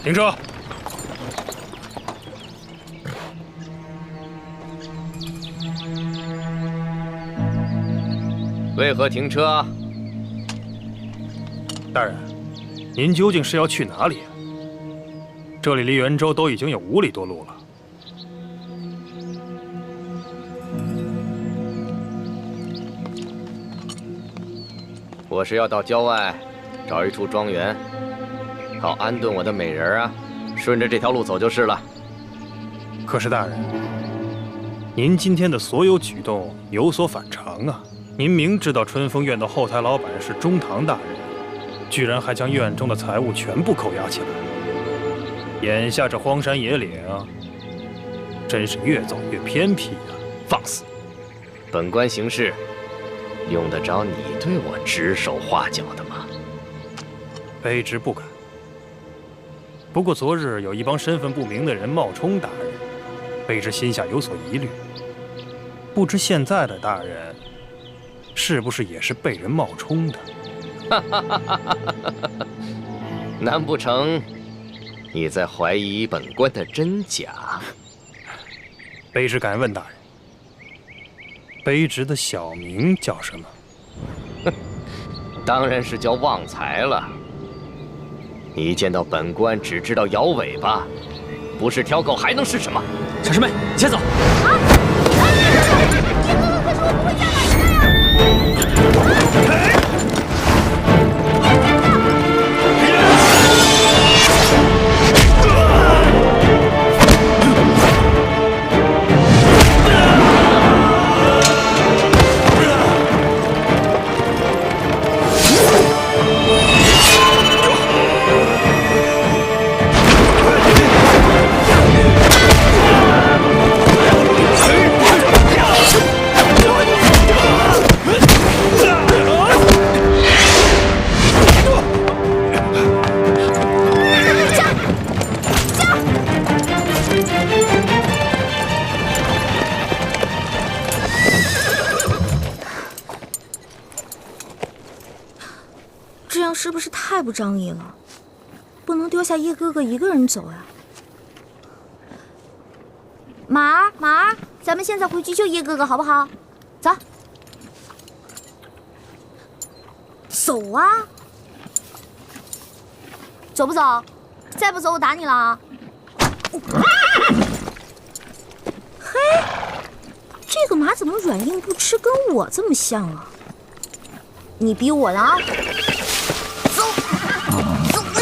停车！为何停车？大人，您究竟是要去哪里啊？这里离元州都已经有5里多路了。我是要到郊外找一处庄园，好安顿我的美人啊。顺着这条路走就是了。可是大人，您今天的所有举动有所反常啊！您明知道春风院的后台老板是中堂大人，居然还将院中的财物全部扣押起来。眼下这荒山野岭啊，真是越走越偏僻啊！放肆！本官行事用得着你对我指手画脚的吗？卑职不敢。不过昨日有一帮身份不明的人冒充大人，卑职心下有所疑虑。不知现在的大人是不是也是被人冒充的？难不成你在怀疑本官的真假？卑职敢问大人，卑职的小名叫什么？当然是叫旺财了。你一见到本官只知道摇尾巴，不是条狗还能是什么？小师妹，先走。这样是不是太不仗义了？不能丢下叶哥哥一个人走呀！马儿，咱们现在回去救叶哥哥好不好？走，走啊！走不走？再不走我打你了啊！嘿，这个马怎么软硬不吃，跟我这么像啊？你逼我了啊！走了你！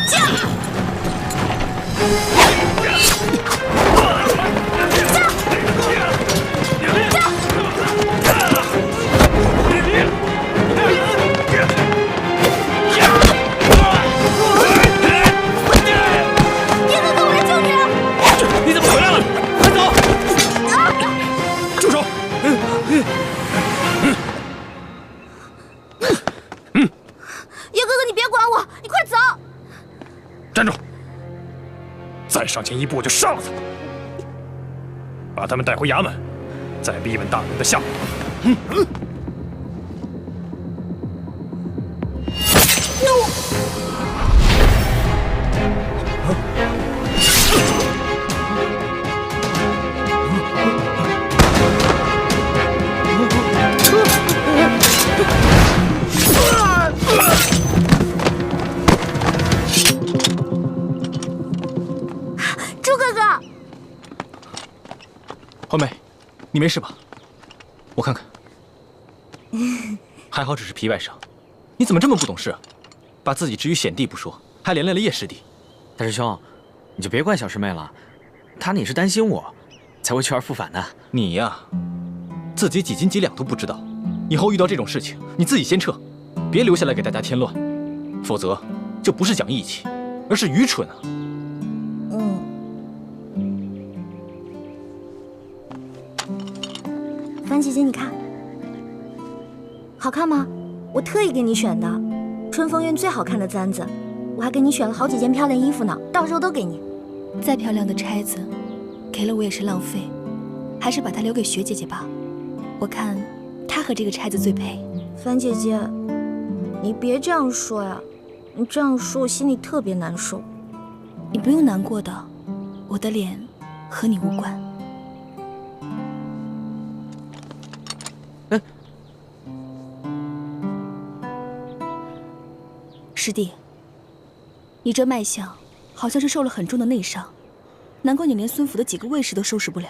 驾！叶哥哥，我来救你了！你怎么回来了？快走！住手！叶哥哥，你别管我，你快走！站住！再上前一步，我就杀了他！把他们带回衙门，再逼问大人的下落。朱哥哥，花妹，你没事吧？我看看，还好只是皮外伤。你怎么这么不懂事啊？把自己置于险地不说，还连累了叶师弟。大师兄，你就别怪小师妹了，她也是担心我，才会去而复返的。你呀，自己几斤几两都不知道，以后遇到这种事情，你自己先撤，别留下来给大家添乱，否则这不是讲义气，而是愚蠢啊！樊姐姐，你看，好看吗？我特意给你选的，春风院最好看的簪子，我还给你选了好几件漂亮衣服呢，到时候都给你。再漂亮的钗子，给了我也是浪费，还是把它留给雪姐姐吧。我看她和这个钗子最配。樊姐姐，你别这样说呀，你这样说，我心里特别难受。你不用难过的，我的脸和你无关。师弟，你这脉象好像是受了很重的内伤，难怪你连孙府的几个卫士都收拾不了。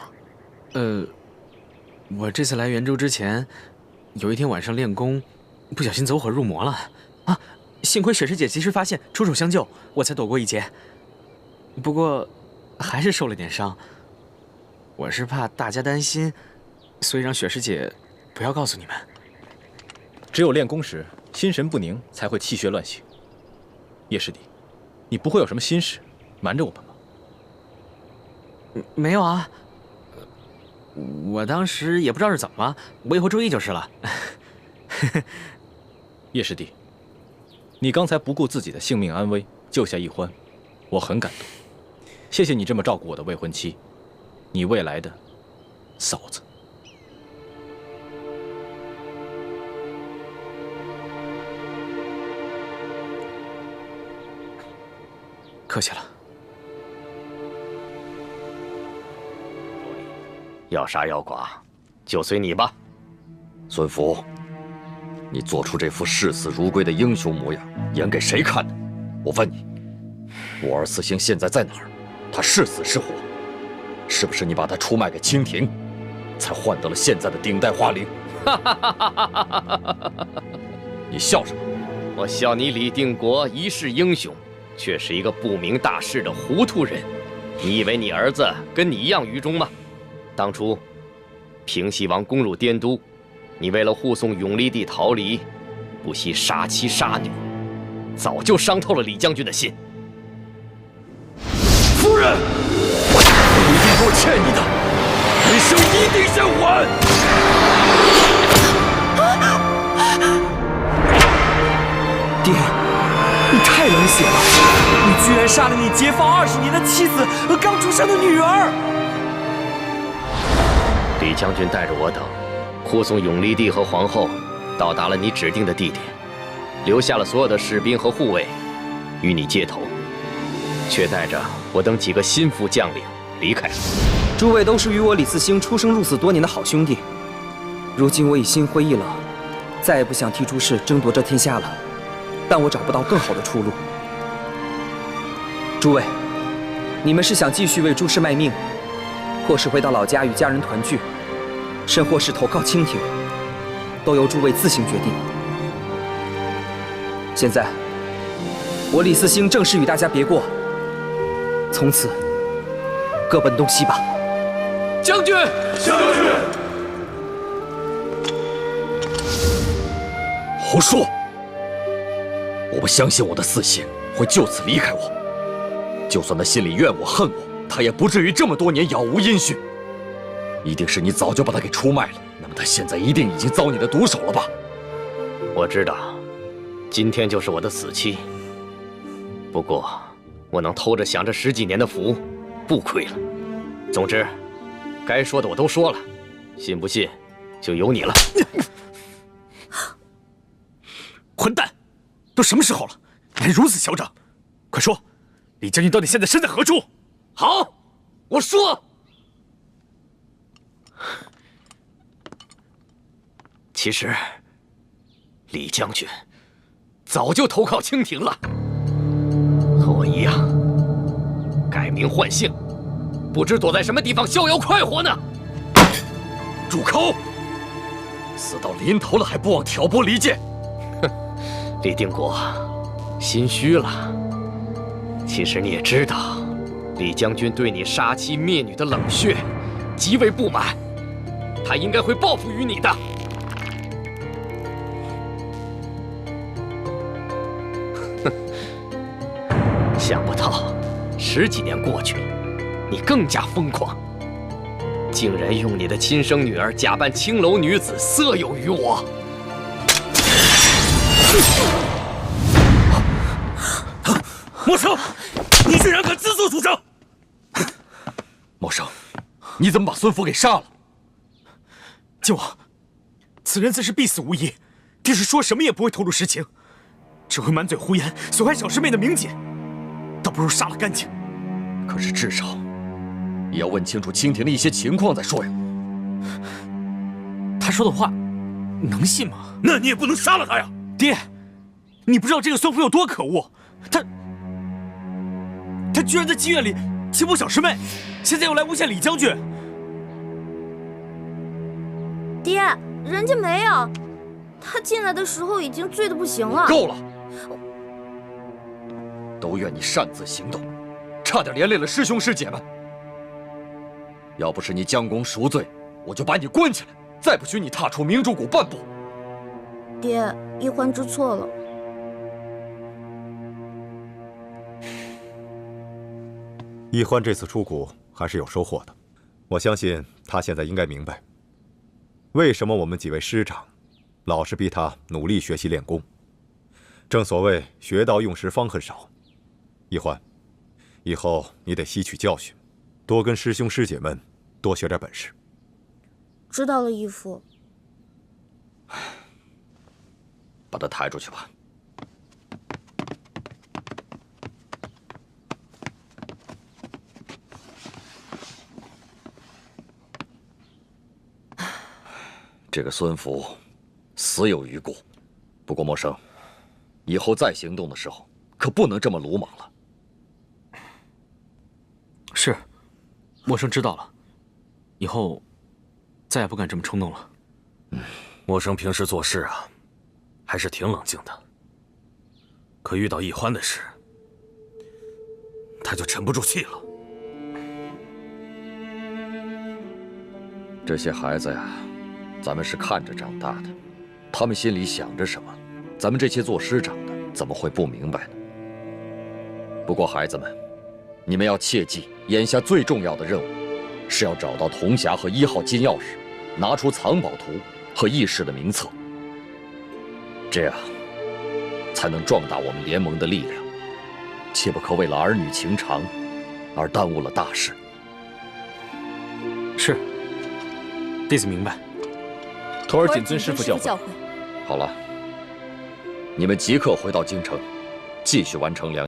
我这次来元州之前，有一天晚上练功，不小心走火入魔了啊！幸亏雪师姐及时发现，出手相救，我才躲过一劫。不过，还是受了点伤。我是怕大家担心，所以让雪师姐不要告诉你们。只有练功时心神不宁，才会气血乱行。叶师弟，你不会有什么心事瞒着我们吧？没有啊，我当时也不知道是怎么了，我以后注意就是了。叶师弟，你刚才不顾自己的性命安危救下一欢，我很感动。谢谢你这么照顾我的未婚妻，你未来的嫂子。客气了。要杀要剐，就随你吧。孙福，你做出这副视死如归的英雄模样，演给谁看的？我问你，我儿四星现在在哪儿？他是死是活？是不是你把他出卖给清廷，才换得了现在的顶戴花翎？你笑什么？我笑你李定国一世英雄，却是一个不明大事的糊涂人。你以为你儿子跟你一样愚忠吗？当初平西王攻入滇都，你为了护送永历帝逃离，不惜杀妻杀女，早就伤透了李将军的心。夫人，李定国欠你的，余生一定先还。爹，你太冷血了！你居然杀了你结放20年的妻子和刚出生的女儿！李将军带着我等，护送永历帝和皇后到达了你指定的地点，留下了所有的士兵和护卫与你接头，却带着我等几个心腹将领离开了。诸位都是与我李四星出生入死多年的好兄弟，如今我已心灰意冷，再也不想替诸氏争夺这天下了。但我找不到更好的出路。诸位，你们是想继续为诸氏卖命，或是回到老家与家人团聚，甚或是投靠清廷，都由诸位自行决定。现在，我李四星正式与大家别过，从此各奔东西吧。将军，将军，胡说！我不相信我的四星会就此离开我，就算他心里怨我恨我，他也不至于这么多年杳无音讯。一定是你早就把他给出卖了，那么他现在一定已经遭你的毒手了吧？我知道，今天就是我的死期。不过，我能偷着享这10几年的福，不亏了。总之，该说的我都说了，信不信，就由你了。混蛋！都什么时候了，你还如此嚣张？快说，李将军到底现在身在何处？好，我说。其实，李将军早就投靠清廷了，和我一样，改名换姓，不知躲在什么地方逍遥快活呢。住口！死到临头了还不忘挑拨离间！李定国，心虚了。其实你也知道，李将军对你杀妻灭女的冷血极为不满，他应该会报复于你的。想不到10几年过去了，你更加疯狂，竟然用你的亲生女儿假扮青楼女子色诱于我。莫生，你居然敢自作主张！莫生，你怎么把孙福给杀了？靖王，此人自是必死无疑，定是说什么也不会透露实情。只会满嘴胡言，损害小师妹的名节，倒不如杀了干净。可是至少也要问清楚清廷的一些情况再说呀。他说的话能信吗？那你也不能杀了他呀！爹，你不知道这个孙福有多可恶，他居然在妓院里欺负小师妹，现在又来诬陷李将军。爹，人家没有，他进来的时候已经醉得不行了。够了！都怨你擅自行动，差点连累了师兄师姐们。要不是你将功赎罪，我就把你关起来，再不许你踏出明珠谷半步。爹，一欢知错了。一欢这次出谷还是有收获的，我相信他现在应该明白，为什么我们几位师长老是逼他努力学习练功。正所谓学到用时方恨少。一欢，以后你得吸取教训，多跟师兄师姐们多学点本事。知道了，义父。把他抬出去吧。这个孙福死有余辜，不过默生，以后再行动的时候可不能这么鲁莽了。是，默生知道了，以后再也不敢这么冲动了。默生平时做事啊，还是挺冷静的，可遇到一欢的事，他就沉不住气了。这些孩子呀，咱们是看着长大的，他们心里想着什么，咱们这些做师长的怎么会不明白呢？不过孩子们，你们要切记，眼下最重要的任务是要找到铜匣和1号金钥匙，拿出藏宝图和议事的名册，这样才能壮大我们联盟的力量，切不可为了儿女情长而耽误了大事。是，弟子明白。徒儿谨遵师父教诲。好了，你们即刻回到京城，继续完成良。